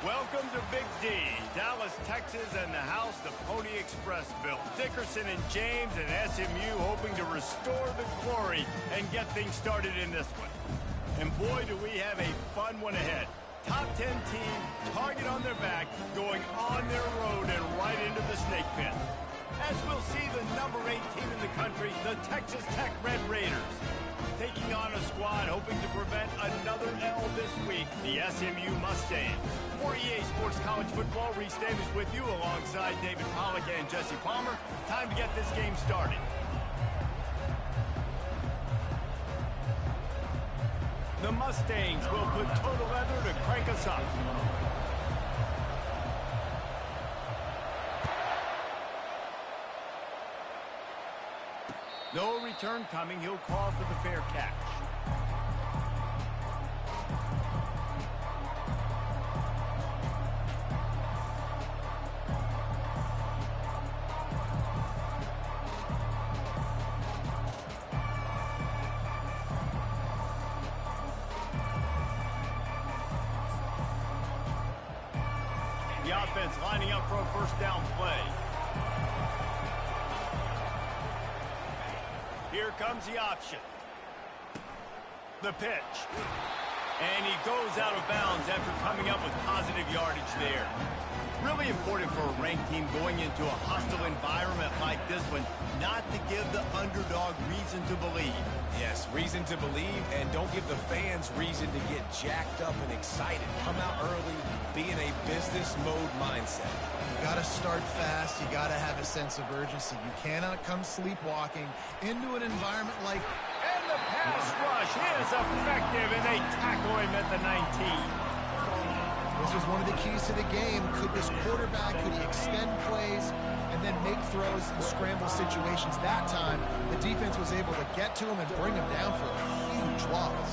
Welcome to Big D, Dallas, Texas, and the house the Pony Express built. Dickerson and James and SMU hoping to restore the glory and get things started in this one. And boy, do we have a fun one ahead. Top 10 team, target on their back, going on their road and right into the snake pit. As we'll see the number 8 team in the country, the Texas Tech Red Raiders, taking on a squad hoping to prevent another L this week, the SMU Mustangs. For EA Sports College Football, Reese Davis with you alongside David Pollack and Jesse Palmer. Time to get this game started. The Mustangs will put total leather to crank us up. No return coming. He'll call for the fair catch. The offense lining up for a first down play. Here comes the option. The pitch. And he goes out of bounds after coming up with positive yardage there. Really important for a ranked team going into a hostile environment like this one, not to give the underdog reason to believe. Yes, reason to believe, and don't give the fans reason to get jacked up and excited. Come out early, be in a business mode mindset. You got to start fast. You got to have a sense of urgency. You cannot come sleepwalking into an environment like... And the pass rush is effective, and they tackle him at the 19. This was one of the keys to the game. Could this quarterback, could he extend plays and then make throws in scramble situations? That time, the defense was able to get to him and bring him down for a huge loss.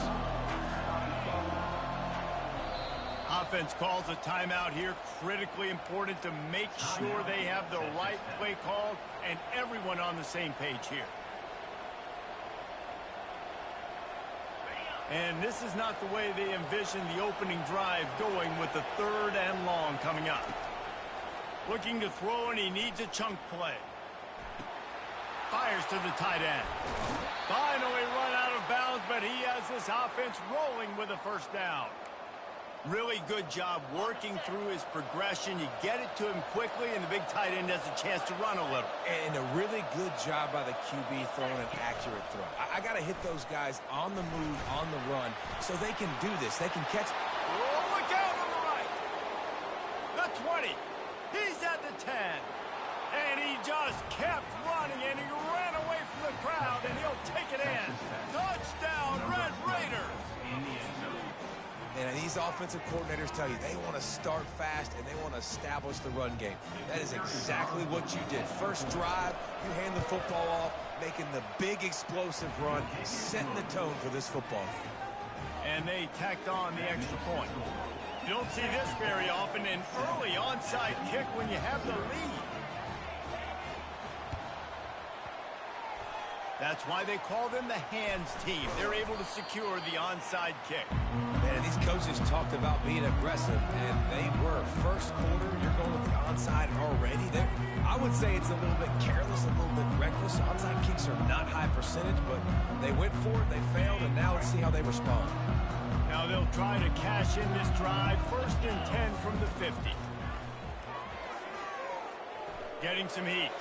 Offense calls a timeout here. Critically important to make sure they have the right play called and everyone on the same page here. And this is not the way they envisioned the opening drive going with the 3rd and long coming up. Looking to throw, and he needs a chunk play. Fires to the tight end. Finally run out of bounds, but he has this offense rolling with a first down. Really good job working through his progression. You get it to him quickly, and the big tight end has a chance to run a little. And a really good job by the QB throwing an accurate throw. I got to hit those guys on the move, on the run, so they can do this. They can catch. Oh, look out on the right. The 20. He's at the 10. And he just kept running, and he ran away from the crowd, and he'll take it in. Touchdown, Red Raiders. And these offensive coordinators tell you they want to start fast and they want to establish the run game. That is exactly what you did. First drive, you hand the football off, making the big explosive run, setting the tone for this football game. And they tacked on the extra point. You don't see this very often, an early onside kick when you have the lead. That's why they call them the hands team. They're able to secure the onside kick. Man, these coaches talked about being aggressive, and they were. First quarter, you're going with the onside already. I would say it's a little bit careless, a little bit reckless. Onside kicks are not high percentage, but they went for it, they failed, and now let's see how they respond. Now they'll try to cash in this drive. 1st and 10 from the 50. Getting some heat.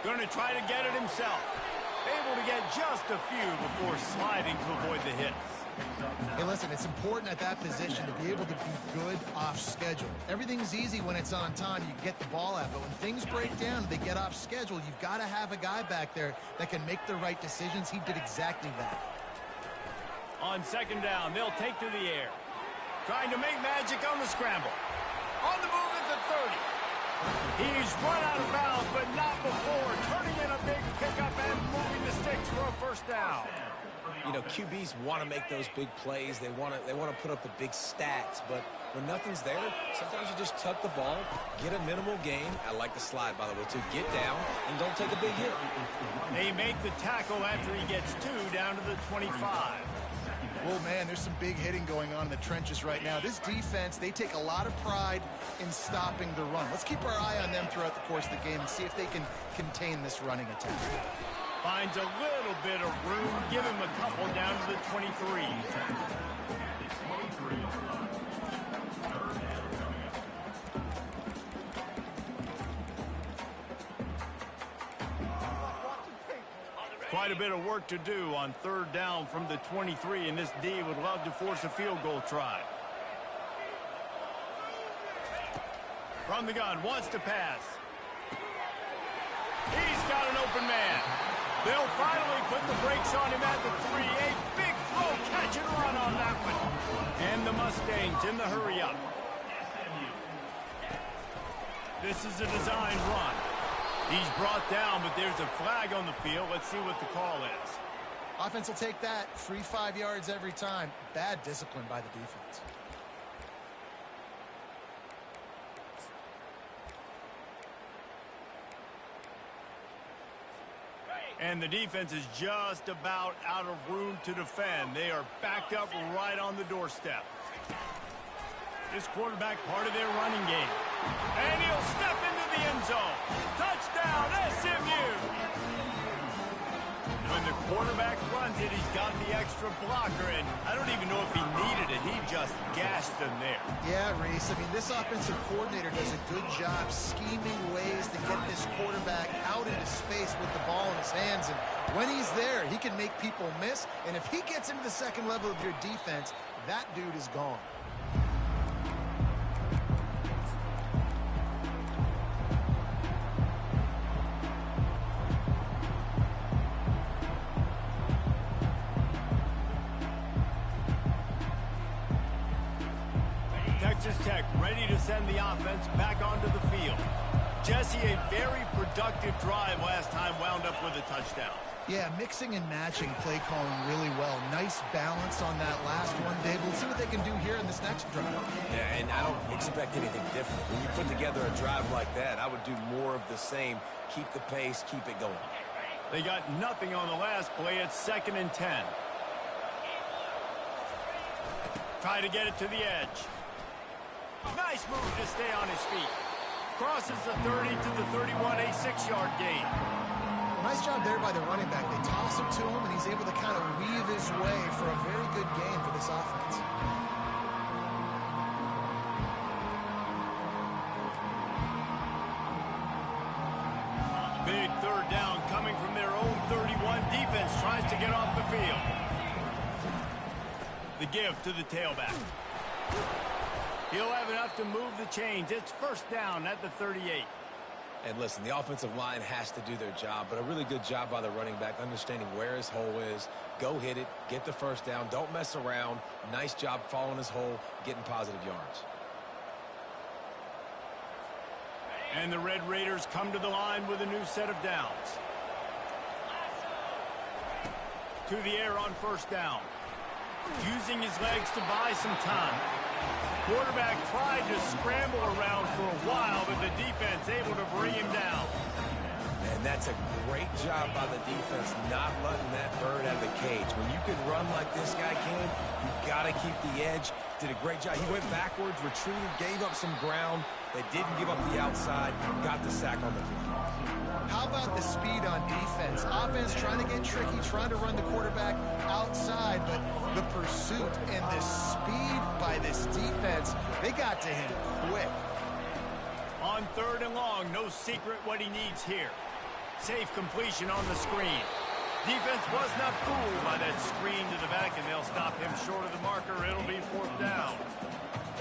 Going to try to get it himself. Able to get just a few before sliding to avoid the hits. Hey, listen, it's important at that position to be able to be good off schedule. Everything's easy when it's on time. You get the ball out. But when things break down and they get off schedule, you've got to have a guy back there that can make the right decisions. He did exactly that. On 2nd down, they'll take to the air. Trying to make magic on the scramble. On the move at the 30. He's run out of bounds, but not before. Turning in a big pickup and moving the sticks for a first down. You know, QBs want to make those big plays. They want to put up the big stats. But when nothing's there, sometimes you just tuck the ball, get a minimal gain. I like the slide, by the way, too. Get down and don't take a big hit. They make the tackle after he gets 2 down to the 25. Oh, man, there's some big hitting going on in the trenches right now. This defense, they take a lot of pride in stopping the run. Let's keep our eye on them throughout the course of the game and see if they can contain this running attack. Finds a little bit of room. Give him a couple down to the 23. Quite a bit of work to do on third down from the 23, and this D would love to force a field goal try. From the gun, wants to pass. He's got an open man. They'll finally put the brakes on him at the 3. A big throw, catch and run on that one. And the Mustangs in the hurry up. This is a design run. He's brought down, but there's a flag on the field. Let's see what the call is. Offense will take that. Free 5 yards every time. Bad discipline by the defense. And the defense is just about out of room to defend. They are backed up right on the doorstep. This quarterback part of their running game. And he'll step into the end zone. Touchdown, SMU! When the quarterback runs it, he's got the extra blocker, and I don't even know if he needed it. He just gashed them there. Yeah, Reese. I mean, this offensive coordinator does a good job scheming ways to get this quarterback out into space with the ball in his hands. And when he's there, he can make people miss. And if he gets into the second level of your defense, that dude is gone. Texas Tech ready to send the offense back onto the field. Jesse, a very productive drive last time, wound up with a touchdown. Yeah, mixing and matching play calling really well. Nice balance on that last one, Dave. We'll see what they can do here in this next drive. Yeah, and I don't expect anything different. When you put together a drive like that, I would do more of the same. Keep the pace, keep it going. They got nothing on the last play. It's 2nd and 10. Try to get it to the edge. Nice move to stay on his feet. Crosses the 30 to the 31, a 6-yard gain. Well, nice job there by the running back. They toss it to him, and he's able to kind of weave his way for a very good game for this offense. Big third down coming from their own 31. Defense tries to get off the field. The give to the tailback. He'll have enough to move the chains. It's first down at the 38. And listen, the offensive line has to do their job, but a really good job by the running back, understanding where his hole is. Go hit it, get the first down, don't mess around. Nice job following his hole, getting positive yards. And the Red Raiders come to the line with a new set of downs. To the air on first down. Using his legs to buy some time. Quarterback tried to scramble around for a while, but the defense able to bring him down. And that's a great job by the defense, not letting that bird out of the cage. When you can run like this guy can, you got to keep the edge. Did a great job. He went backwards, retreated, gave up some ground. They didn't give up the outside, got the sack on the play. How about the speed on defense? Offense trying to get tricky, trying to run the quarterback outside, but the pursuit and the speed by this defense, they got to him quick. On 3rd and long, no secret what he needs here. Safe completion on the screen. Defense was not fooled by that screen to the back, and they'll stop him short of the marker. It'll be 4th down.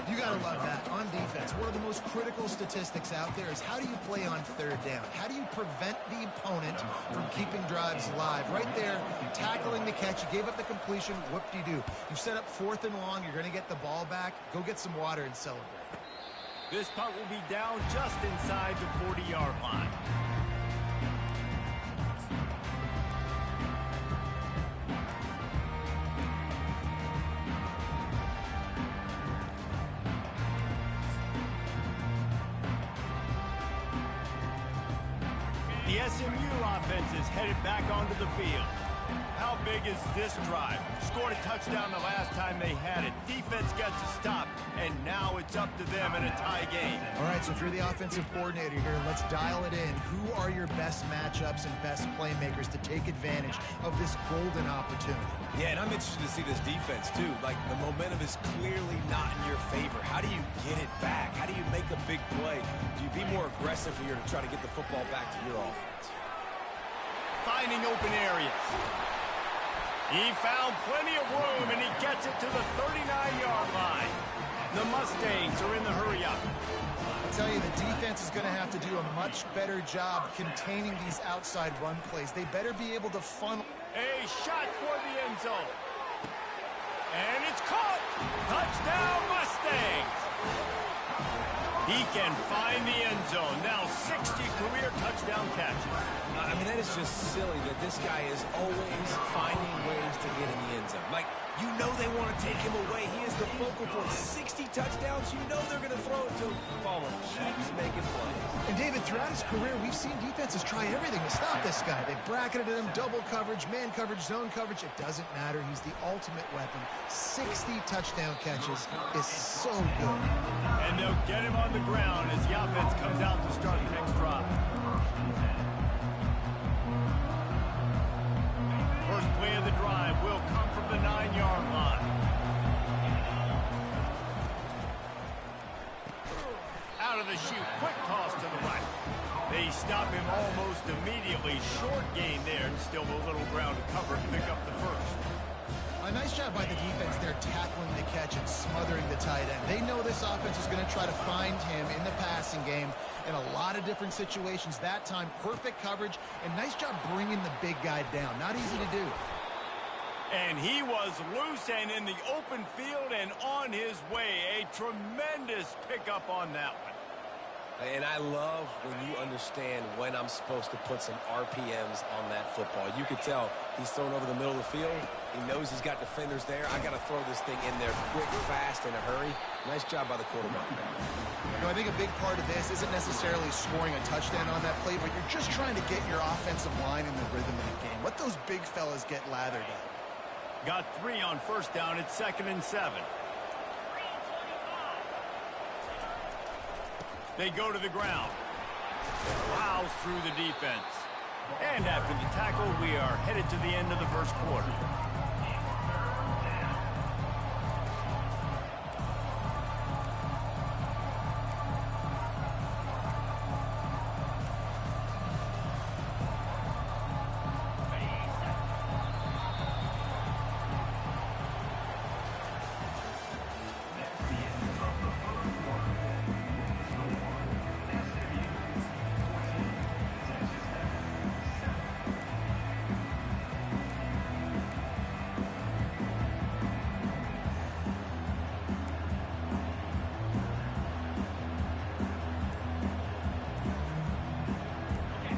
You got to love that. On defense, one of the most critical statistics out there is how do you play on 3rd down? How do you prevent the opponent from keeping drives alive? Right there, tackling the catch. You gave up the completion. Whoop-de-doo. You set up 4th and long. You're going to get the ball back. Go get some water and celebrate. This punt will be down just inside the 40-yard line. The SMU offense is headed back onto the field. How big is this drive? Scored a touchdown the last time they had it. Defense gets a stop, and now it's up to them in a tie game. All right, so if you're the offensive coordinator here, let's dial it in. Who are your best matchups and best playmakers to take advantage of this golden opportunity? Yeah, and I'm interested to see this defense, too. Like, the momentum is clearly not in your favor. How do you get it back? How do you make a big play? Do you be more aggressive here to try to get the football back to your offense? Finding open areas. He found plenty of room, and he gets it to the 39-yard line. The Mustangs are in the hurry-up. I'll tell you, the defense is going to have to do a much better job containing these outside run plays. They better be able to funnel. A shot toward the end zone. And it's caught. Touchdown, Mustangs. He can find the end zone. Now 60 career touchdown catches. I mean, that is just silly that this guy is always finding ways to get in the end zone. Like, you know they want to take him away. He is the focal point. 60 touchdowns, you know they're going to throw it to him. Palmer keeps making plays. And David, throughout his career, we've seen defenses try everything to stop this guy. They've bracketed him, double coverage, man coverage, zone coverage. It doesn't matter. He's the ultimate weapon. 60 touchdown catches is so good. And they'll get him on the ground as the offense comes out to start the next drive. First play of the drive will come from the 9-yard line. Out of the chute, quick toss to the right. They stop him almost immediately. Short gain there, and still a little ground to cover to pick up the first. A nice job by the defense there, tackling the catch and smothering the tight end. They know this offense is going to try to find him in the passing game in a lot of different situations. That time, perfect coverage, and nice job bringing the big guy down. Not easy to do. And he was loose and in the open field and on his way. A tremendous pickup on that one. And I love when you understand when I'm supposed to put some RPMs on that football. You could tell he's thrown over the middle of the field. He knows he's got defenders there. I got to throw this thing in there quick, fast, in a hurry. Nice job by the quarterback. I think a big part of this isn't necessarily scoring a touchdown on that play, but you're just trying to get your offensive line in the rhythm of the game. Let those big fellas get lathered up. Got 3 on first down. It's 2nd and 7. They go to the ground. Plows through the defense. And after the tackle, we are headed to the end of the first quarter.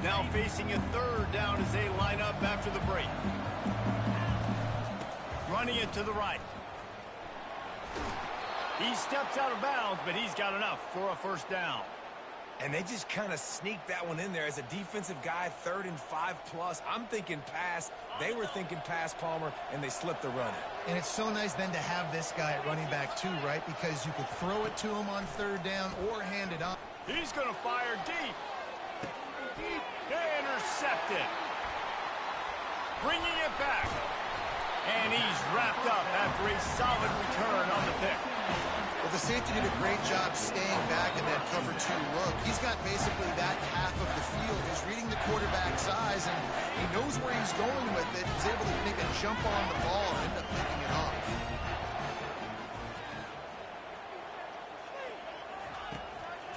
Now facing a 3rd down as they line up after the break. Running it to the right. He steps out of bounds, but he's got enough for a first down. And they just kind of sneaked that one in there as a defensive guy, 3rd and 5+. I'm thinking pass. They were thinking pass, Palmer, and they slipped the run. And it's so nice then to have this guy at running back too, right? Because you could throw it to him on 3rd down or hand it off. He's going to fire deep. Intercepted. Bringing it back. And he's wrapped up after a solid return on the pick. Well, the safety did a great job staying back in that cover 2 look. He's got basically that half of the field. He's reading the quarterback's eyes, and he knows where he's going with it. He's able to make a jump on the ball and end up picking it off.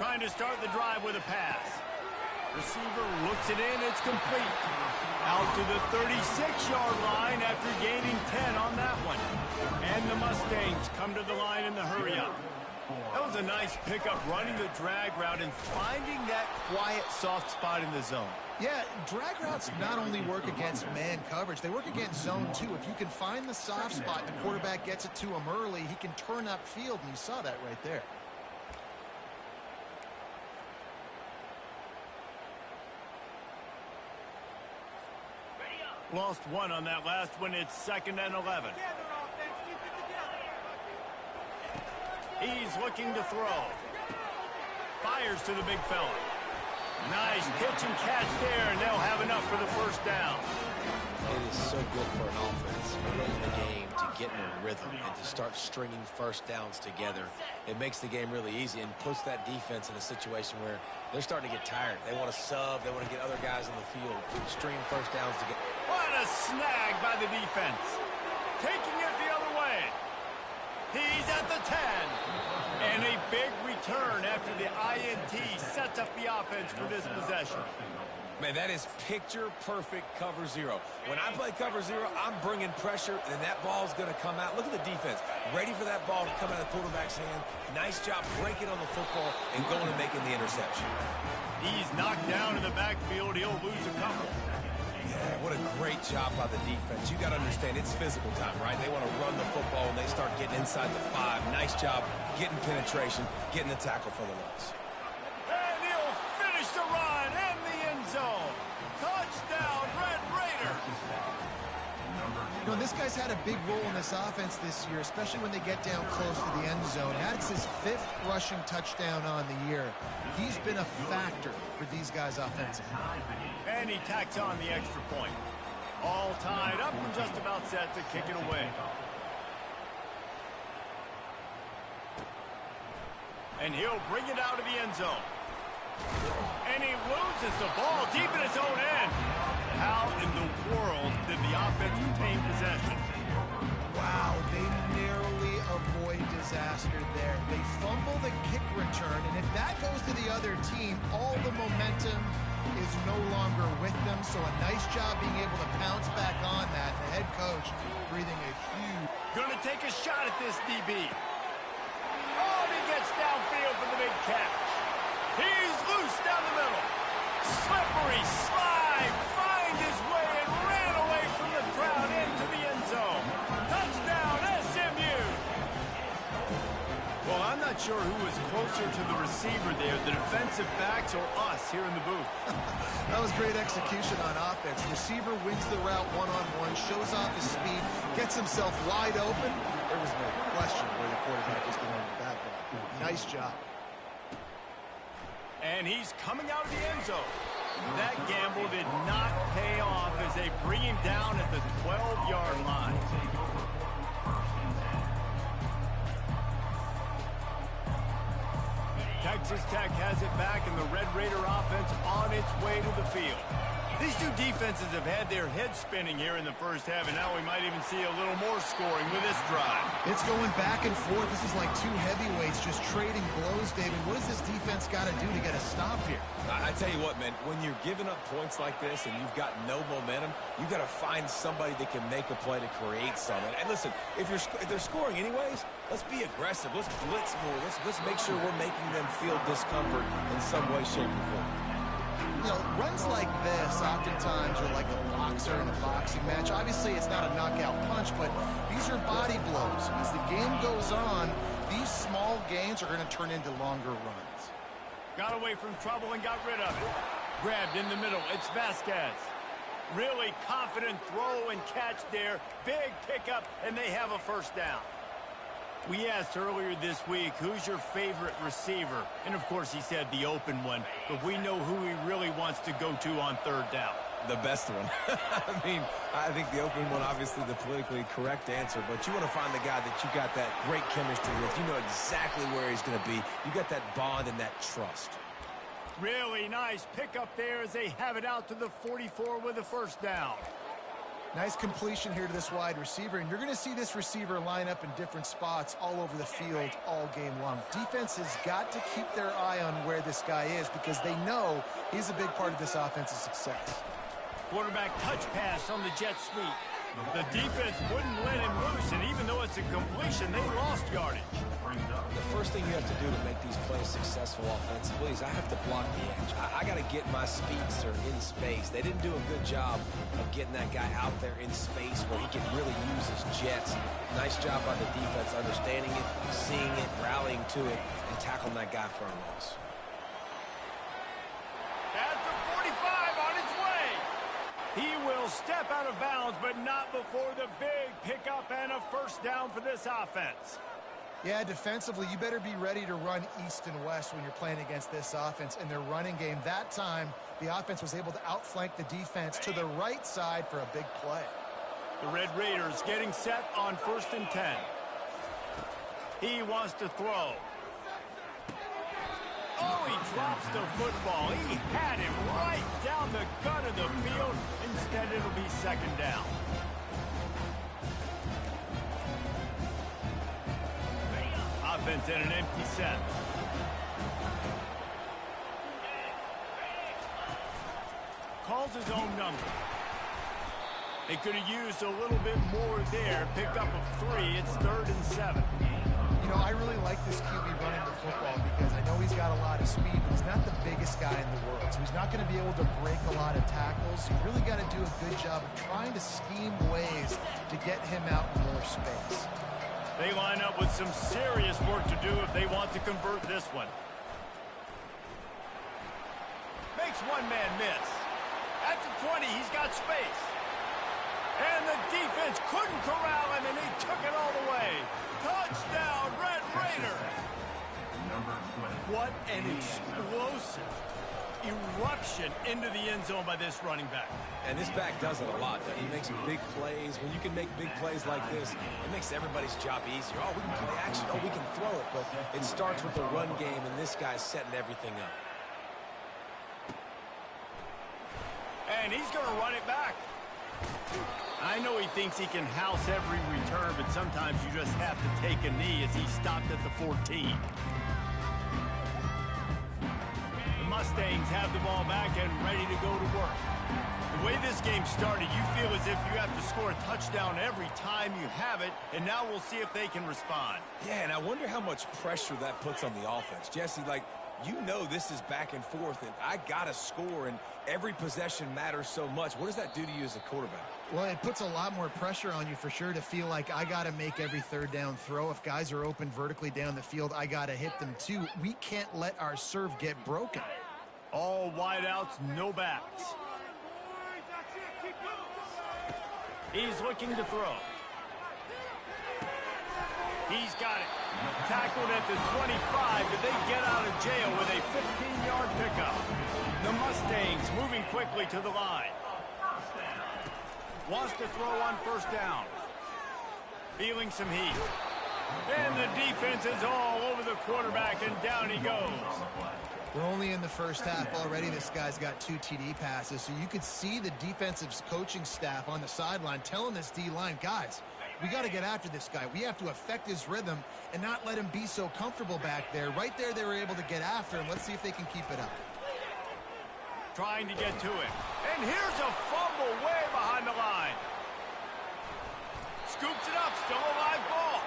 Trying to start the drive with a pass. Receiver looks it in. It's complete. Out to the 36-yard line after gaining 10 on that one. And the Mustangs come to the line in the hurry-up. That was a nice pickup, running the drag route and finding that quiet, soft spot in the zone. Yeah, drag routes not only work against man coverage, they work against zone too. If you can find the soft spot and the quarterback gets it to him early, he can turn upfield, and you saw that right there. Lost one on that last one. It's 2nd and 11. He's looking to throw. Fires to the big fella. Nice pitch and catch there, and they'll have enough for the first down. It is so good for an offense early in the game to get in a rhythm and to start stringing first downs together. It makes the game really easy and puts that defense in a situation where they're starting to get tired. They want to sub. They want to get other guys on the field, string first downs together. What a snag by the defense. Taking it the other way. He's at the 10. And a big return after the INT sets up the offense for this possession. Man, that is picture-perfect cover zero. When I play cover zero, I'm bringing pressure, and that ball's going to come out. Look at the defense. Ready for that ball to come out of the quarterback's hand. Nice job breaking on the football and going and making the interception. He's knocked down in the backfield. He'll lose a couple. Yeah, what a great job by the defense. You got to understand, it's physical time, right? They want to run the football, and they start getting inside the 5. Nice job getting penetration, getting the tackle for the loss. And he'll finish the run in the end zone. Touchdown, Red Raiders. You know, this guy's had a big role in this offense this year, especially when they get down close to the end zone. That's his 5th rushing touchdown on the year. He's been a factor for these guys offensively. And he tacks on the extra point. All tied up and just about set to kick it away. And he'll bring it out of the end zone. And he loses the ball deep in his own end. How in the world did the offense retain possession? Wow, they narrowly avoid disaster there. They fumble the kick return, and if that goes to the other team, all the momentum is no longer with them. So a nice job being able to pounce back on that. The head coach breathing a huge... Gonna take a shot at this DB. Oh, he gets downfield for the big catch. He's loose down the middle. Slippery slide. Find his way and ran away from the crowd into the end zone. Touchdown, SMU. Well, I'm not sure who was closer to the receiver there, the defensive backs or us here in the booth. That was great execution on offense. Receiver wins the route one-on-one, shows off his speed, gets himself wide open. There was no question where the quarterback was going with that ball. Nice job. And he's coming out of the end zone. That gamble did not pay off as they bring him down at the 12-yard line. Texas Tech has it back, and the Red Raider offense on its way to the field. These two defenses have had their heads spinning here in the first half, and now we might even see a little more scoring with this drive. It's going back and forth. This is like two heavyweights just trading blows, David. What does this defense got to do to get a stop here? I tell you what, man, when you're giving up points like this and you've got no momentum, you've got to find somebody that can make a play to create something. And listen, if they're scoring anyways, let's be aggressive. Let's blitz more. Let's make sure we're making them feel discomfort in some way, shape, or form. You know, runs like this oftentimes are like a boxer in a boxing match. Obviously, it's not a knockout punch, but these are body blows. As the game goes on, these small gains are going to turn into longer runs. Got away from trouble and got rid of it. Grabbed in the middle. It's Vasquez. Really confident throw and catch there. Big pickup, and they have a first down. We asked earlier this week, who's your favorite receiver? And, of course, he said the open one. But we know who he really wants to go to on third down. The best one. I think the open one, obviously the politically correct answer, but you want to find the guy that you got that great chemistry with. You know exactly where he's going to be. You got that bond and that trust. Really nice pickup there as they have it out to the 44 with a first down. Nice completion here to this wide receiver, and you're going to see this receiver line up in different spots all over the field all game long. Defense has got to keep their eye on where this guy is because they know he's a big part of this offense's success. Quarterback touch pass on the jet sweep. The defense wouldn't let him loose, and even though it's a completion, they lost yardage. The first thing you have to do to make these plays successful offensively is I have to block the edge. I got to get my speedster in space. They didn't do a good job of getting that guy out there in space where he can really use his jets. Nice job by the defense understanding it, seeing it, rallying to it, and tackling that guy for a loss. At the 45 on its way. He will He'll step out of bounds, but not before the big pickup and a first down for this offense. Yeah, defensively, you better be ready to run east and west when you're playing against this offense in their running game. That time, the offense was able to outflank the defense to the right side for a big play. The Red Raiders getting set on 1st and 10. He wants to throw. Oh, he drops the football. He had him right down the gut of the field. Instead, it'll be 2nd down. Offense in an empty set. Calls his own number. They could have used a little bit more there. Picked up a 3. It's 3rd and 7. You know, I really like this QB running the football because I know he's got a lot of speed, but he's not the biggest guy in the world. So he's not going to be able to break a lot of tackles. You really got to do a good job of trying to scheme ways to get him out in more space. They line up with some serious work to do if they want to convert this one. Makes one man miss. At the 20, he's got space. And the defense couldn't corral him, and he took it all the way. Touchdown, Red Raiders! What an explosive eruption into the end zone by this running back. And this back does it a lot. He makes big plays. When you can make big plays like this, it makes everybody's job easier. Oh, we can play action. Oh, we can throw it. But it starts with the run game, and this guy's setting everything up. And he's going to run it back. I know he thinks he can house every return, but sometimes you just have to take a knee as he stopped at the 14. The Mustangs have the ball back and ready to go to work. The way this game started, you feel as if you have to score a touchdown every time you have it, and now we'll see if they can respond. Yeah, and I wonder how much pressure that puts on the offense. Jesse, like, you know this is back and forth, and I got to score, and every possession matters so much. What does that do to you as a quarterback? Well, it puts a lot more pressure on you for sure to feel like I got to make every 3rd down throw. If guys are open vertically down the field, I got to hit them too. We can't let our serve get broken. All wideouts, no backs. He's looking to throw. He's got it. Tackled at the 25, but they get out of jail with a 15-yard pickup. The Mustangs moving quickly to the line. Wants to throw on 1st down. Feeling some heat. And the defense is all over the quarterback, and down he goes. We're only in the first half already. This guy's got 2 TD passes, so you could see the defensive coaching staff on the sideline telling this D-line, guys, we got to get after this guy. We have to affect his rhythm and not let him be so comfortable back there. Right there, they were able to get after him. Let's see if they can keep it up. Trying to get to it. And here's a fumble way behind the line. Scoops it up, still a live ball.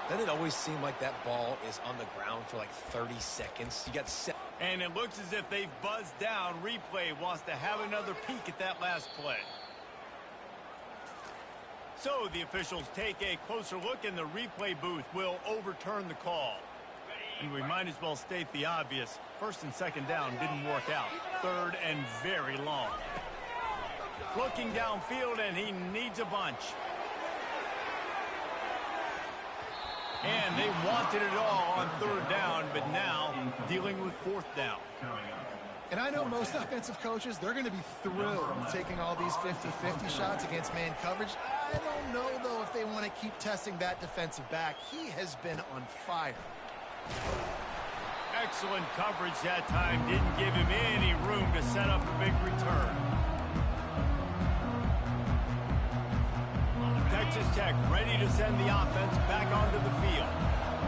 Doesn't it always seem like that ball is on the ground for like 30 seconds? You got set. And it looks as if they've buzzed down. Replay wants to have another peek at that last play. So the officials take a closer look, and the replay booth will overturn the call. And we might as well state the obvious. 1st and 2nd down didn't work out. 3rd and very long. Looking downfield, and he needs a bunch. And they wanted it all on 3rd down, but now dealing with 4th down. And I know most offensive coaches, they're going to be thrilled taking all these 50-50 shots against man coverage. I don't know, though, if they want to keep testing that defensive back. He has been on fire. Excellent coverage that time. Didn't give him any room to set up a big return. Texas Tech ready to send the offense back onto the field.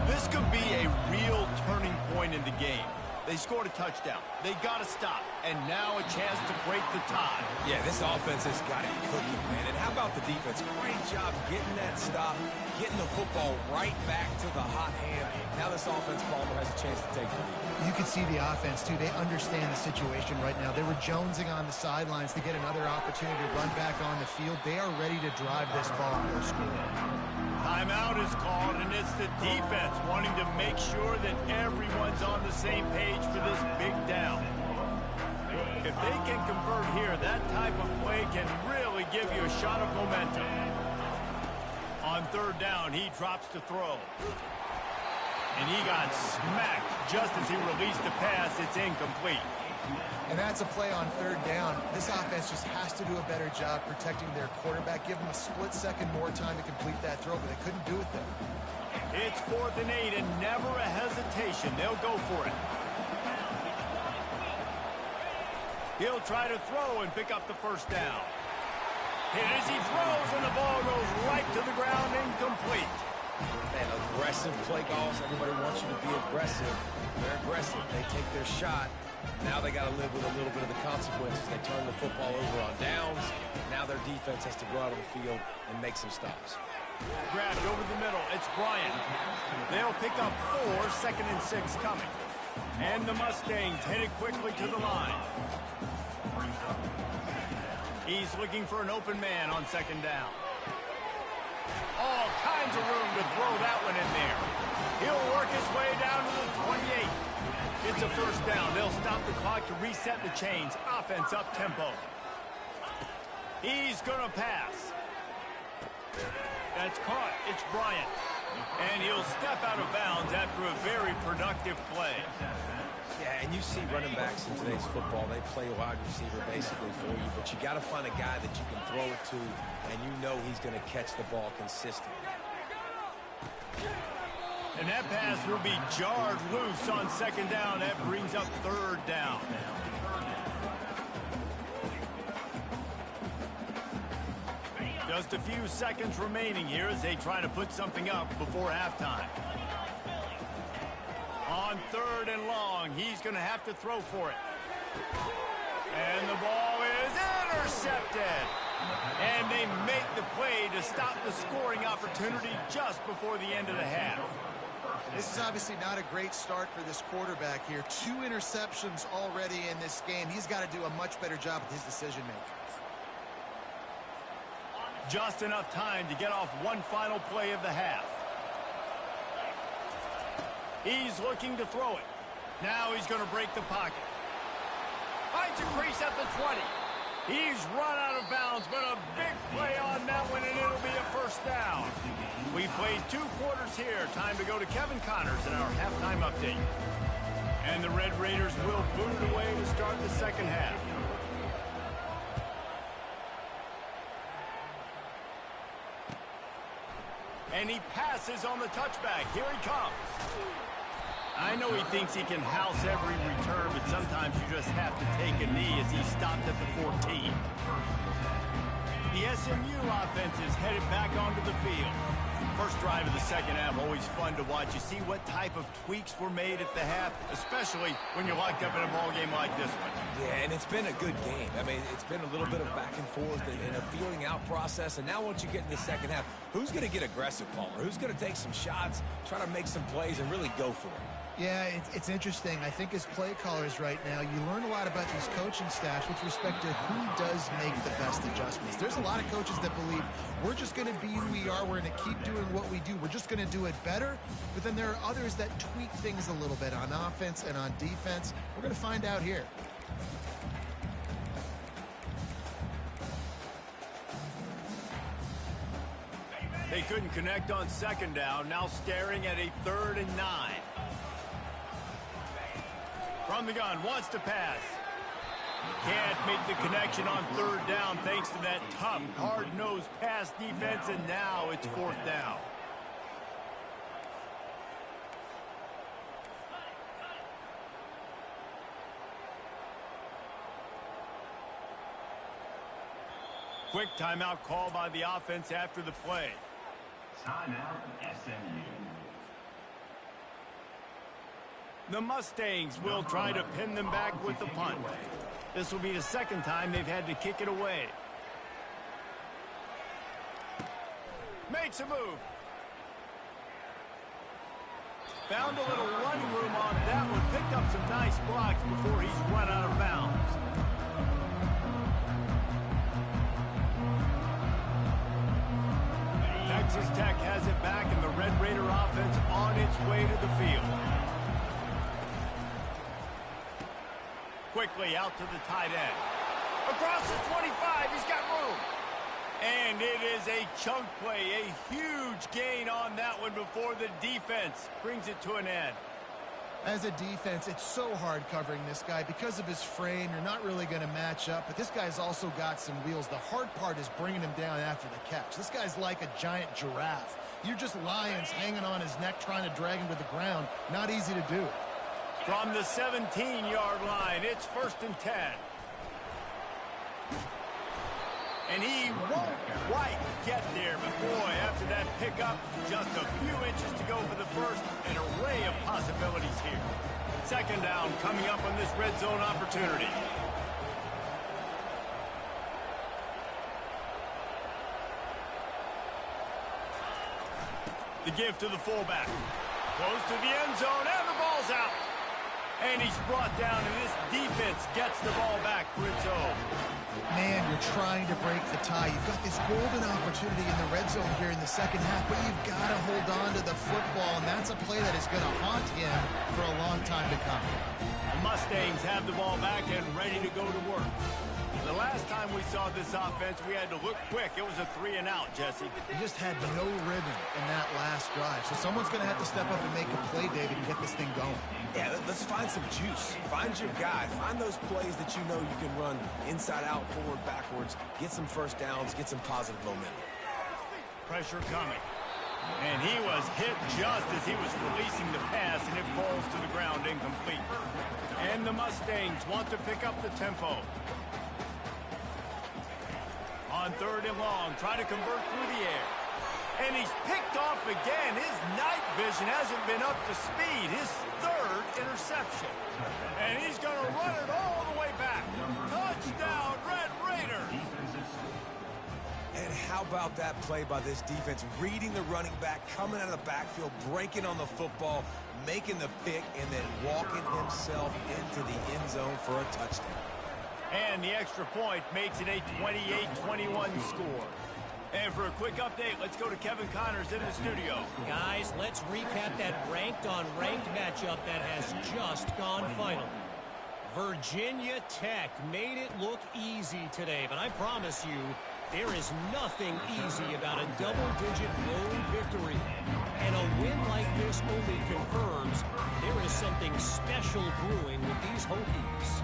This could be a real turning point in the game. They scored a touchdown. They got to stop. And now a chance to break the tie. Yeah, this offense has got it cooking, man. And how about the defense? Great job getting that stop, getting the football right back to the hot hand. Now this offense, Palmer, has a chance to take the lead. You can see the offense, too. They understand the situation right now. They were jonesing on the sidelines to get another opportunity to run back on the field. They are ready to drive this ball and go score. Timeout is called, and it's the defense wanting to make sure that everyone's on the same page for this big down. If they can convert here, that type of play can really give you a shot of momentum. On third down, he drops to throw. And he got smacked just as he released the pass. It's incomplete. And that's a play on third down. This offense just has to do a better job protecting their quarterback. Give them a split second more time to complete that throw, but they couldn't do it there. It's 4th and 8 and never a hesitation. They'll go for it. He'll try to throw and pick up the first down. Hit as he throws, and the ball goes right to the ground, incomplete. Man, aggressive play calls. Everybody wants you to be aggressive. They're aggressive. They take their shot. Now they got to live with a little bit of the consequences. They turn the football over on downs. Now their defense has to go out on the field and make some stops. Grabbed over the middle. It's Bryant. They'll pick up 4, 2nd and 6 coming. And the Mustangs headed quickly to the line. He's looking for an open man on 2nd down. All kinds of room to throw that one in there. He'll work his way down to the 28. It's a first down. They'll stop the clock to reset the chains. Offense up tempo. He's going to pass. That's caught. It's Bryant. And he'll step out of bounds after a very productive play. Yeah, and you see running backs in today's football, they play wide receiver basically for you, but you got to find a guy that you can throw it to, and you know he's going to catch the ball consistently. And that pass will be jarred loose on 2nd down. That brings up 3rd down. Just a few seconds remaining here as they try to put something up before halftime. On 3rd and long, he's going to have to throw for it. And the ball is intercepted. And they make the play to stop the scoring opportunity just before the end of the half. This is obviously not a great start for this quarterback here. 2 interceptions already in this game. He's got to do a much better job with his decision-making. Just enough time to get off one final play of the half. He's looking to throw it. Now he's going to break the pocket. Finds a crease at the 20. He's run out of bounds, but a big play on that one, and it'll be a first down. We played 2 quarters here. Time to go to Kevin Connors in our halftime update. And the Red Raiders will boot it away to start the second half. And he passes on the touchback. Here he comes. I know he thinks he can house every return, but sometimes you just have to take a knee as he stopped at the 14. The SMU offense is headed back onto the field. First drive of the second half, always fun to watch. You see what type of tweaks were made at the half, especially when you're locked up in a ball game like this one. Yeah, and it's been a good game. I mean, it's been a little bit of back and forth and a feeling out process. And now once you get in the second half, who's going to get aggressive, Palmer? Who's going to take some shots, try to make some plays, and really go for it? Yeah, it's interesting. I think as play callers right now, you learn a lot about these coaching staffs with respect to who does make the best adjustments. There's a lot of coaches that believe we're just going to be who we are. We're going to keep doing what we do. We're just going to do it better. But then there are others that tweak things a little bit on offense and on defense. We're going to find out here. They couldn't connect on second down. Now staring at a 3rd and 9. From the gun, wants to pass. Can't make the connection on 3rd down thanks to that tough, hard-nosed pass defense, and now it's 4th down. Quick timeout call by the offense after the play. Timeout, SMU. The Mustangs will try to pin them back with the punt. This will be the second time they've had to kick it away. Makes a move. Found a little running room on that one. Picked up some nice blocks before he's run out of bounds. Texas Tech has it back, and the Red Raider offense on its way to the field. quickly out to the tight end. Across the 25, he's got room. And it is a chunk play, a huge gain on that one before the defense brings it to an end. As a defense, it's so hard covering this guy. Because of his frame, you're not really going to match up, but this guy's also got some wheels. The hard part is bringing him down after the catch. This guy's like a giant giraffe. You're just lions hanging on his neck trying to drag him to the ground. Not easy to do. From the 17-yard line, it's 1st and 10. And he won't quite get there, but boy, after that pickup, just a few inches to go for the first. An array of possibilities here. 2nd down coming up on this red zone opportunity. The give to the fullback. Close to the end zone, and the ball's out. And he's brought down, and this defense gets the ball back for its own. Man, you're trying to break the tie. You've got this golden opportunity in the red zone here in the second half, but you've got to hold on to the football, and that's a play that is going to haunt him for a long time to come. The Mustangs have the ball back and ready to go to work. The last time we saw this offense, we had to look quick. It was a 3-and-out, Jesse. You just had no rhythm in that last drive, so someone's going to have to step up and make a play, David, and get this thing going. Yeah, let's find some juice. Find your guy. Find those plays that you know you can run inside out, forward, backwards, get some first downs, get some positive momentum. Pressure coming. And he was hit just as he was releasing the pass, and it falls to the ground incomplete. And the Mustangs want to pick up the tempo. On 3rd and long, try to convert through the air. And he's picked off again. His night vision hasn't been up to speed. His 3rd interception. And he's going to run it all the way back. Touchdown, Red Raiders. And how about that play by this defense? Reading the running back, coming out of the backfield, breaking on the football, making the pick, and then walking himself into the end zone for a touchdown. And the extra point makes it a 28-21 score. And for a quick update, let's go to Kevin Connors in the studio. Guys, let's recap that ranked-on-ranked matchup that has just gone final. Virginia Tech made it look easy today, but I promise you, there is nothing easy about a double-digit road victory. And a win like this only confirms there is something special brewing with these Hokies.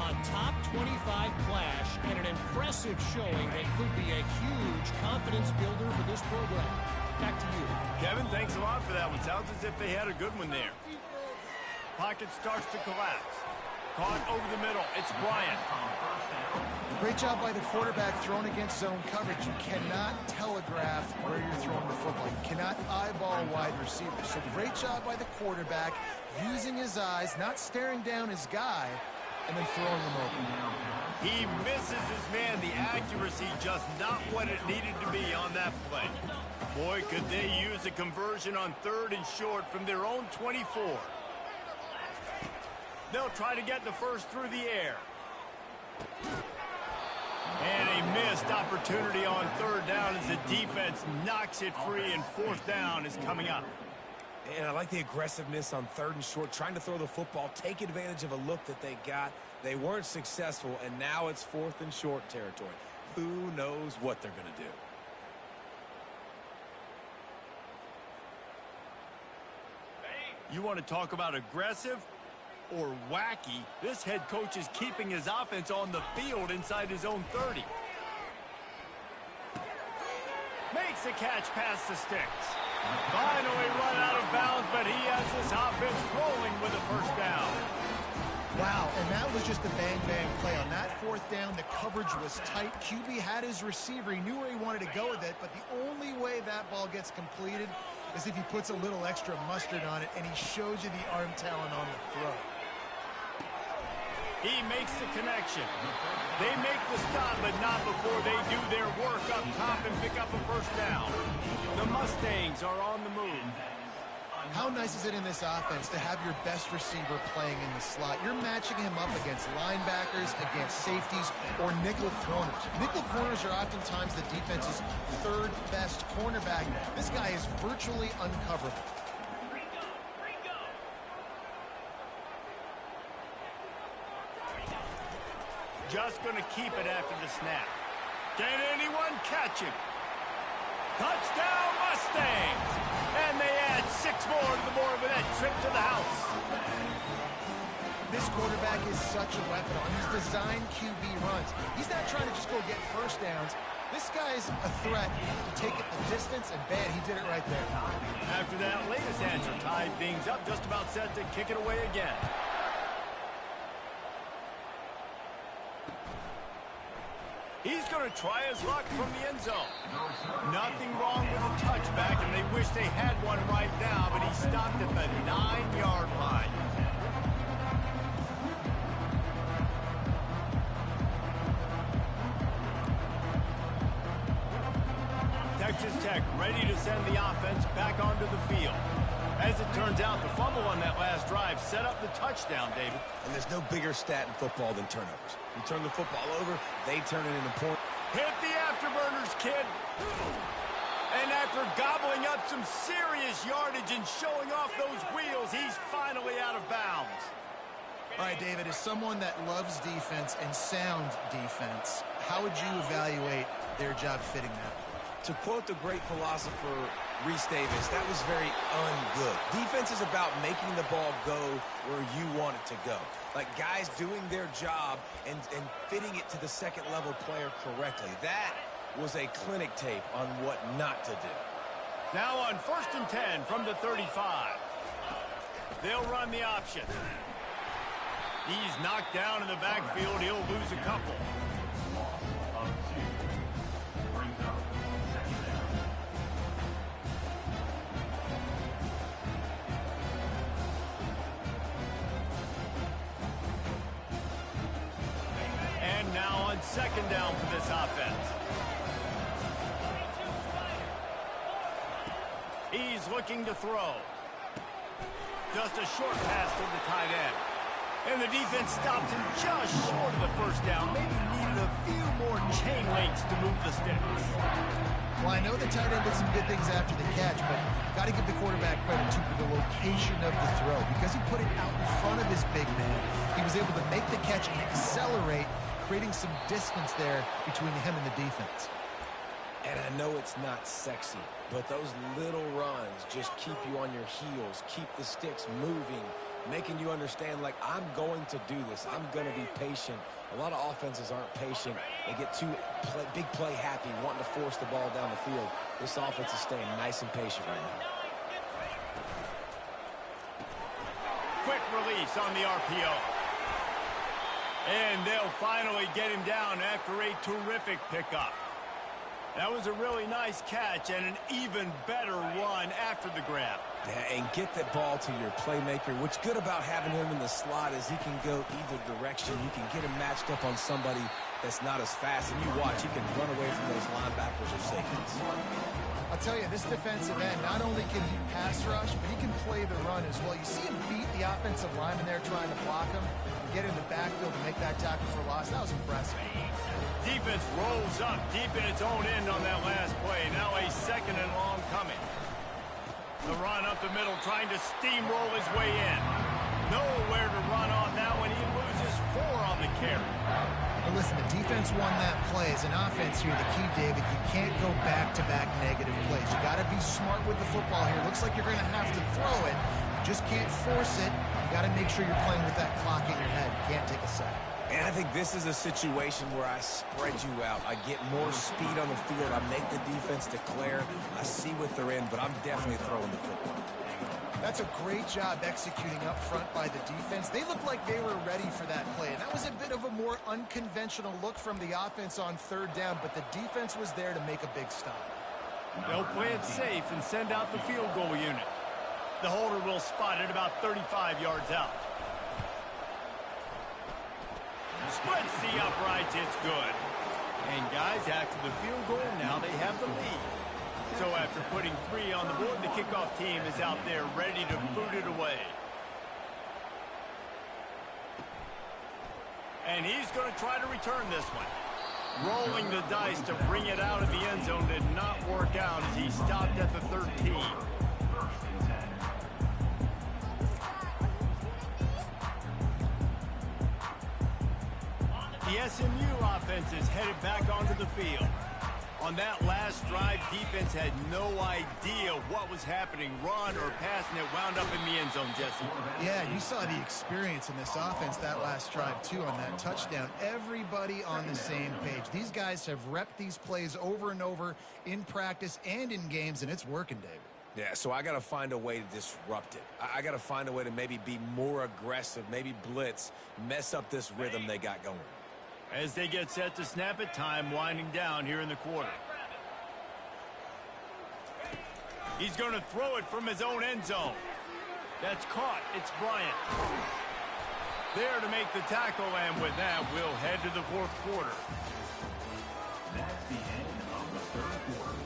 A top 25 clash and an impressive showing that could be a huge confidence builder for this program. Back to you. Kevin, thanks a lot for that one. Sounds as if they had a good one there. Pocket starts to collapse. Caught over the middle. It's Bryant. Great job by the quarterback thrown against zone coverage. You cannot telegraph where you're throwing the football. You cannot eyeball wide receivers. So great job by the quarterback using his eyes, not staring down his guy, and then throwing him open. He misses his man. The accuracy just not what it needed to be on that play. Boy, could they use a conversion on 3rd and short from their own 24. They'll try to get the first through the air. And a missed opportunity on 3rd down as the defense knocks it free, and 4th down is coming up. And I like the aggressiveness on 3rd and short, trying to throw the football, take advantage of a look that they got. They weren't successful, and now it's 4th and short territory. Who knows what they're going to do? You want to talk about aggressive or wacky? This head coach is keeping his offense on the field inside his own 30. Makes the catch past the sticks. Finally run out of bounds, but he has this offense rolling with a 1st down. Wow, and that was just a bang-bang play. On that 4th down, the coverage was tight. QB had his receiver. He knew where he wanted to go with it, but the only way that ball gets completed is if he puts a little extra mustard on it, and he shows you the arm talent on the throw. He makes the connection. They make the stop, but not before they do their work up top and pick up a 1st down. The Mustangs are on the move. How nice is it in this offense to have your best receiver playing in the slot? You're matching him up against linebackers, against safeties, or nickel corners. Nickel corners are oftentimes the defense's 3rd best cornerback. This guy is virtually uncoverable. just going to keep it after the snap. Can anyone catch him? Touchdown Mustangs! And they add 6 more to the board with that trip to the house. This quarterback is such a weapon on his design QB runs. He's not trying to just go get first downs. This guy's a threat to take it the distance, and bam, he did it right there. After that latest answer tied things up, just about set to kick it away again. He's going to try his luck from the end zone. Nothing wrong with a touchback, and they wish they had one right now, but he stopped at the 9-yard line. Texas Tech ready to send the offense back onto the field. As it turns out, the fumble on that last drive set up the touchdown, David. And there's no bigger stat in football than turnovers. You turn the football over, they turn it into points. Hit the afterburners, kid. And after gobbling up some serious yardage and showing off those wheels, he's finally out of bounds. All right, David, as someone that loves defense and sound defense, how would you evaluate their job fitting that? To quote the great philosopher Reese Davis, that was very ungood. Defense is about making the ball go where you want it to go. Like guys doing their job and fitting it to the second level player correctly. That was a clinic tape on what not to do. Now on 1st and 10 from the 35. They'll run the option. He's knocked down in the backfield. He'll lose a couple. And now on 2nd down for this offense. He's looking to throw. Just a short pass to the tight end. And the defense stops him just short of the 1st down. Maybe needed a few more chain links to move the sticks. Well, I know the tight end did some good things after the catch, but got to give the quarterback credit, too, for the location of the throw. Because he put it out in front of his big man, he was able to make the catch and accelerate, creating some distance there between him and the defense. And I know it's not sexy, but those little runs just keep you on your heels, keep the sticks moving, making you understand, like, I'm going to do this. I'm going to be patient. A lot of offenses aren't patient. They get too big play happy, wanting to force the ball down the field. This offense is staying nice and patient right now. Quick release on the RPO. And they'll finally get him down after a terrific pickup. That was a really nice catch and an even better run after the grab. Yeah, and get that ball to your playmaker. What's good about having him in the slot is he can go either direction. You can get him matched up on somebody that's not as fast. And you watch, he can run away from those linebackers or safeties. I'll tell you, this defensive end, not only can he pass rush, but he can play the run as well. You see him beat the offensive lineman there trying to block him, and get in the backfield and make that tackle for loss. That was impressive. Defense rolls up deep in its own end on that last play. Now a 2nd and long coming. The run up the middle, trying to steamroll his way in. Nowhere to run on that one. He loses 4 on the carry. But listen, the defense won that play. As an offense here, the key, David, you can't go back-to-back negative plays. You got to be smart with the football here. Looks like you're going to have to throw it. You just can't force it. You got to make sure you're playing with that clock in your head. You can't take a sack. And I think this is a situation where I spread you out. I get more speed on the field. I make the defense declare. I see what they're in, but I'm definitely throwing the football. That's a great job executing up front by the defense. They looked like they were ready for that play. And that was a bit of a more unconventional look from the offense on 3rd down, but the defense was there to make a big stop. They'll play it safe and send out the field goal unit. The holder will spot it about 35 yards out. Splits the uprights, it's good. And guys, after the field goal, now they have the lead. So after putting 3 on the board, the kickoff team is out there ready to boot it away. And he's going to try to return this one. Rolling the dice to bring it out of the end zone did not work out as he stopped at the 13. the SMU offense is headed back onto the field. On that last drive, defense had no idea what was happening. Run or pass, and it wound up in the end zone, Jesse. Yeah, you saw the experience in this offense that last drive, too, on that touchdown. Everybody on the same page. These guys have repped these plays over and over in practice and in games, and it's working, David. Yeah, so I got to find a way to disrupt it. I got to find a way to maybe be more aggressive, maybe blitz, mess up this rhythm they got going. As they get set to snap it, time winding down here in the quarter. He's going to throw it from his own end zone. That's caught. It's Bryant. There to make the tackle, and with that, we'll head to the fourth quarter. That's the end of the third quarter.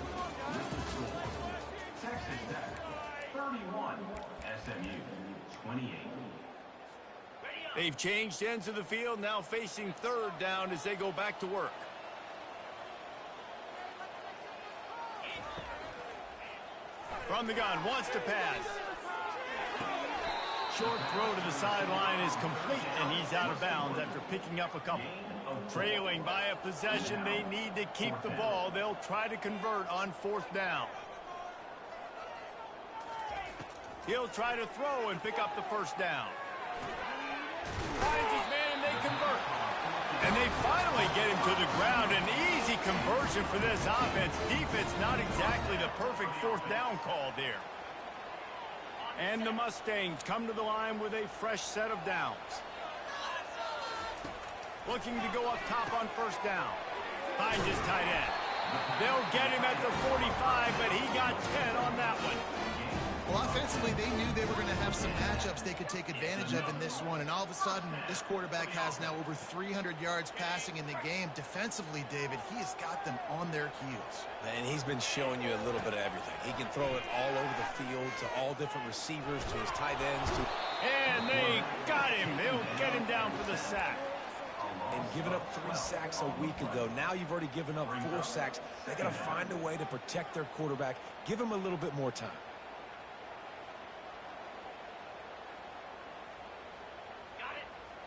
With the score, Texas Tech 31, SMU 28. They've changed ends of the field, now facing third down as they go back to work. From the gun, wants to pass. Short throw to the sideline is complete, and he's out of bounds after picking up a couple. Trailing by a possession, they need to keep the ball. They'll try to convert on fourth down. He'll try to throw and pick up the first down. Finds his man, and they convert. And they finally get him to the ground. An easy conversion for this offense. Defense not exactly the perfect fourth down call there. And the Mustangs come to the line with a fresh set of downs. Looking to go up top on first down. Finds his tight end. They'll get him at the 45, but he got 10 on that one. Well, offensively, they knew they were going to have some matchups they could take advantage of in this one, and all of a sudden, this quarterback has now over 300 yards passing in the game. Defensively, David, he has got them on their heels. And he's been showing you a little bit of everything. He can throw it all over the field to all different receivers, to his tight ends. And they got him. They'll get him down for the sack. And giving up 3 sacks a week ago. Now you've already given up 4 sacks. They got to find a way to protect their quarterback. Give him a little bit more time.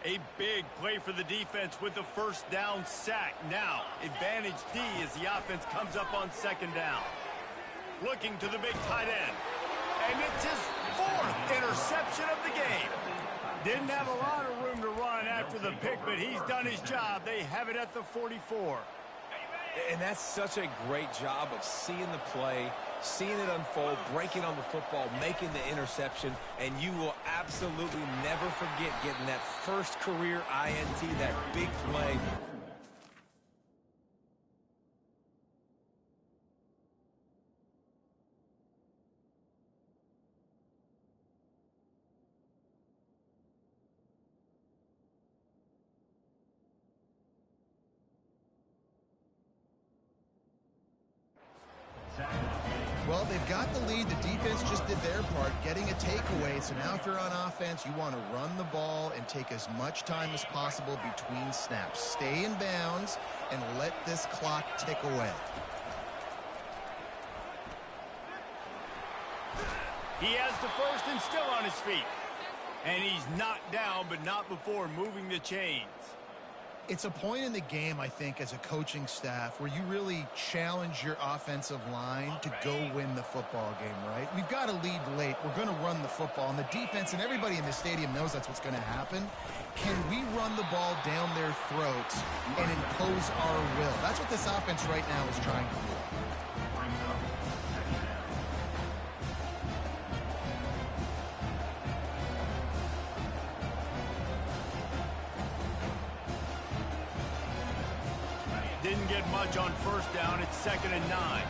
A big play for the defense with the first down sack. Now, advantage D as the offense comes up on second down. Looking to the big tight end. And it's his 4th interception of the game. Didn't have a lot of room to run after the pick, but he's done his job. They have it at the 44. And that's such a great job of seeing the play, seeing it unfold, breaking on the football, making the interception, and you will absolutely never forget getting that first career INT, that big play. Well, they've got the lead. The defense just did their part, getting a takeaway. So now if you're on offense, you want to run the ball and take as much time as possible between snaps. Stay in bounds and let this clock tick away. He has the first and still on his feet. And he's knocked down, but not before moving the chains. It's a point in the game, I think, as a coaching staff where you really challenge your offensive line to go win the football game, right? We've got to lead late. We're going to run the football. And the defense and everybody in the stadium knows that's what's going to happen. Can we run the ball down their throats and impose our will? That's what this offense right now is trying to do. Didn't get much on first down. It's 2nd and 9.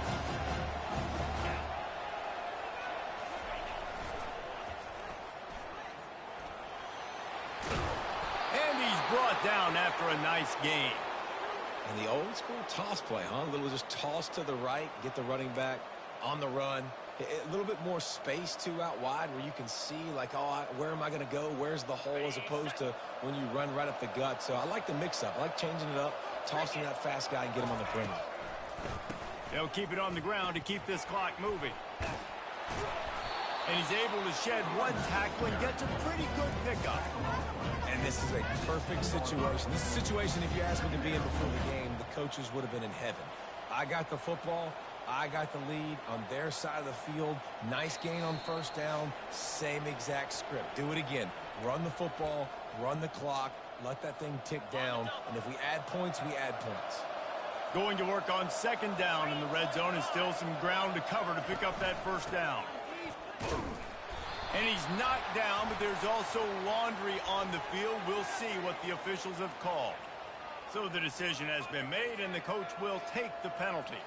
And he's brought down after a nice gain. And the old school toss play, huh? A little just toss to the right, get the running back on the run. A little bit more space, too, out wide where you can see, like, oh, where am I going to go? Where's the hole, as opposed to when you run right up the gut. So I like the mix-up. I like changing it up, tossing that fast guy and get him on the perimeter. They'll keep it on the ground to keep this clock moving. And he's able to shed one tackle and gets a pretty good pickup. And this is a perfect situation. This is a situation, if you asked me to be in before the game, the coaches would have been in heaven. I got the football. I got the lead on their side of the field. Nice gain on first down. Same exact script. Do it again. Run the football, run the clock, let that thing tick down. And if we add points, we add points. Going to work on second down in the red zone, and still some ground to cover to pick up that first down. And he's knocked down, but there's also laundry on the field. We'll see what the officials have called. So the decision has been made, and the coach will take the penalty.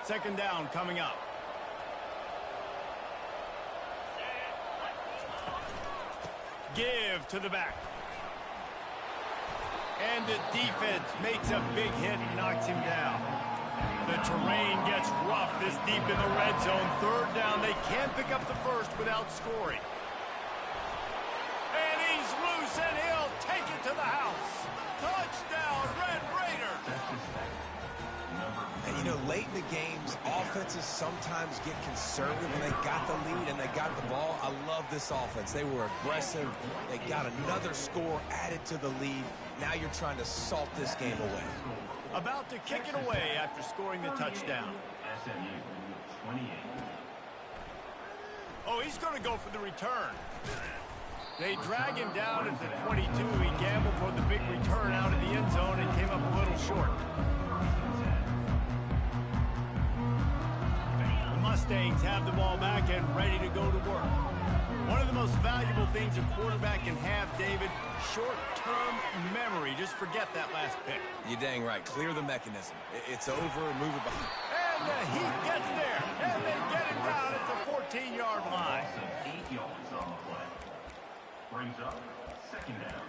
Second down coming up. Give to the back. And the defense makes a big hit and knocks him down. The terrain gets rough this deep in the red zone. Third down, they can't pick up the first without scoring. And he's loose, and he'll take it to the house. Touchdown, Red Raiders! And, you know, late in the games, offenses sometimes get conservative when they got the lead and they got the ball. I love this offense. They were aggressive. They got another score added to the lead. Now you're trying to salt this game away. About to kick it away after scoring the touchdown. SMU 28. Oh, he's going to go for the return. They drag him down at the 22. He gambled for the big return out of the end zone and came up a little short. The Mustangs have the ball back and ready to go to work. One of the most valuable things a quarterback can have, David, short-term memory. Just forget that last pick. You're dang right. Clear the mechanism. It's over. Move it behind. And the Heat gets there. And they get it down at the 14-yard line. 8 yards on the play. Brings up second down.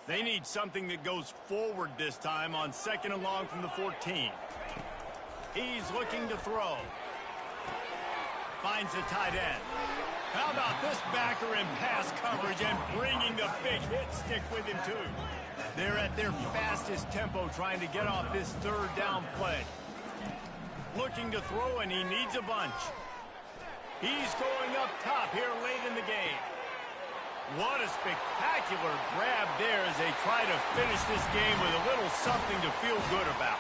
They need something that goes forward this time on second and long from the 14. He's looking to throw. Finds the tight end. How about this backer in pass coverage and bringing the big hit stick with him too? They're at their fastest tempo trying to get off this third down play. Looking to throw, and he needs a bunch. He's going up top here late in the game. What a spectacular grab there as they try to finish this game with a little something to feel good about.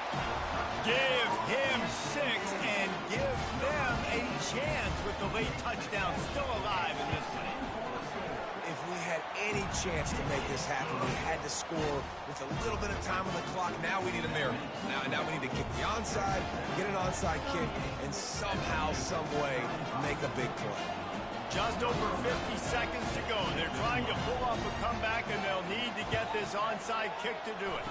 Give him 6 and give them a chance with the late touchdown still alive in this one. If we had any chance to make this happen, we had to score with a little bit of time on the clock. Now we need a miracle. Now we need to kick the onside, get an onside kick, and somehow, some way, make a big play. Just over 50 seconds to go. They're trying to pull off a comeback, and they'll need to get this onside kick to do it.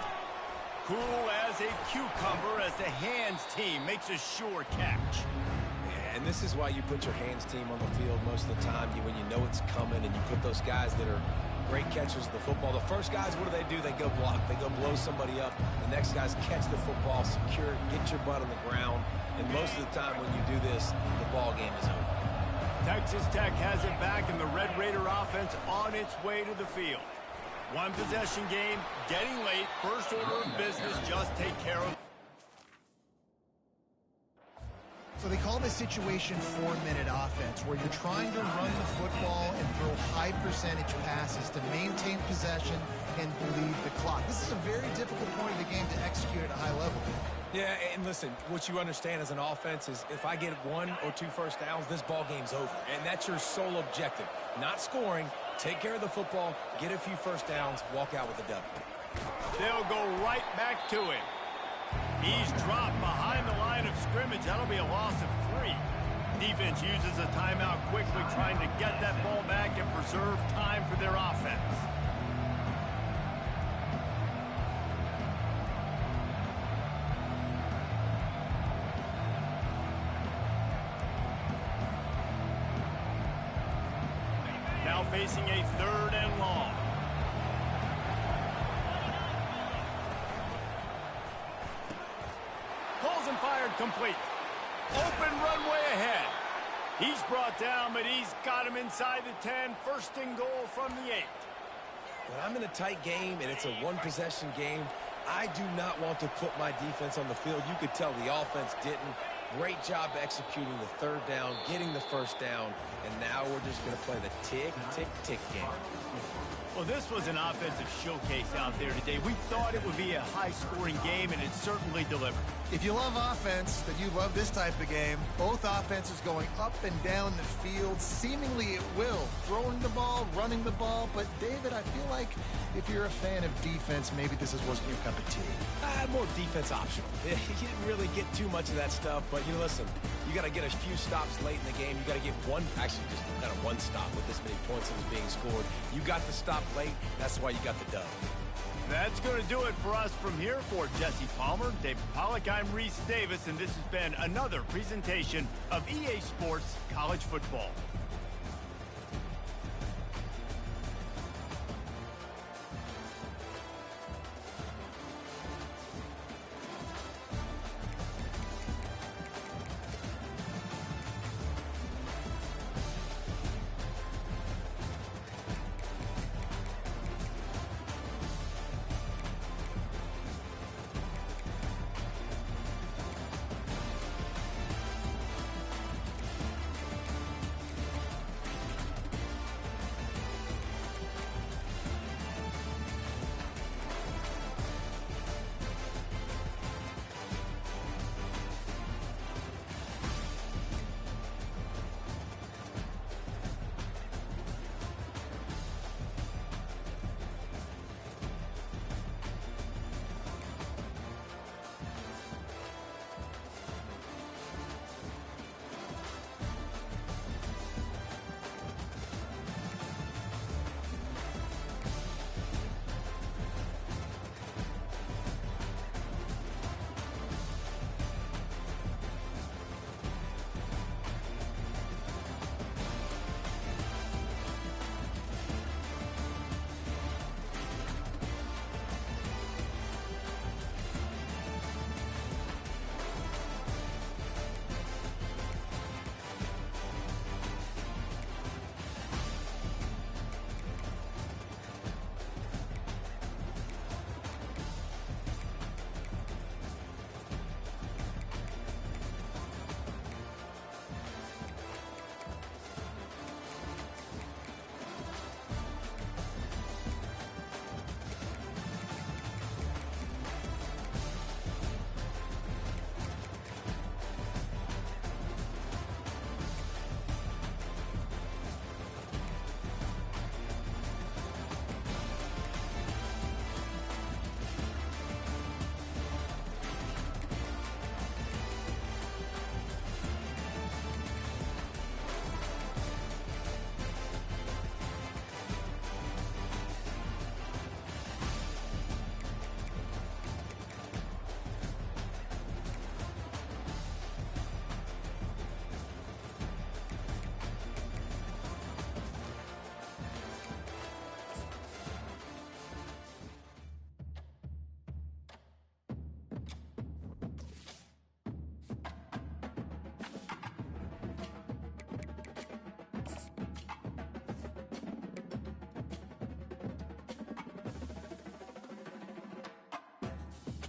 Cool as a cucumber as the hands team makes a sure catch. Yeah, and this is why you put your hands team on the field most of the time, when you know it's coming, and you put those guys that are great catchers of the football. The first guys, what do? They go block. They go blow somebody up. The next guys catch the football, secure it, get your butt on the ground. And most of the time when you do this, the ball game is over. Texas Tech has it back, and the Red Raider offense on its way to the field. One possession game, getting late, first order of business, just take care of. So they call this situation 4-minute offense, where you're trying to run the football and throw high percentage passes to maintain possession and bleed the clock. This is a very difficult point of the game to execute at a high level. Yeah, and listen, what you understand as an offense is if I get 1 or 2 first downs, this ball game's over. And that's your sole objective. Not scoring, take care of the football, get a few first downs, walk out with a W. They'll go right back to him. He's dropped behind the line of scrimmage. That'll be a loss of 3. Defense uses a timeout quickly, trying to get that ball back and preserve time for their offense. Now facing a third and long. Pulls and fired complete. Open runway ahead. He's brought down, but he's got him inside the 10. First and goal from the 8. When I'm in a tight game and it's a one-possession game, I do not want to put my defense on the field. You could tell the offense didn't. Great job executing the third down, getting the first down, and now we're just going to play the tick, tick, tick game. Well, this was an offensive showcase out there today. We thought it would be a high-scoring game, and it certainly delivered. If you love offense, then you love this type of game. Both offenses going up and down the field, seemingly at will. Throwing the ball, running the ball. But, David, I feel like if you're a fan of defense, maybe this wasn't your cup of tea. More defense optional. You didn't really get too much of that stuff, but, listen, you got to get a few stops late in the game. You got to get one, actually just kind of one stop with this many points that was being scored. You got the stop late. That's why you got the dub. That's going to do it for us from here. For Jesse Palmer, David Pollack, I'm Reese Davis, and this has been another presentation of EA Sports College Football.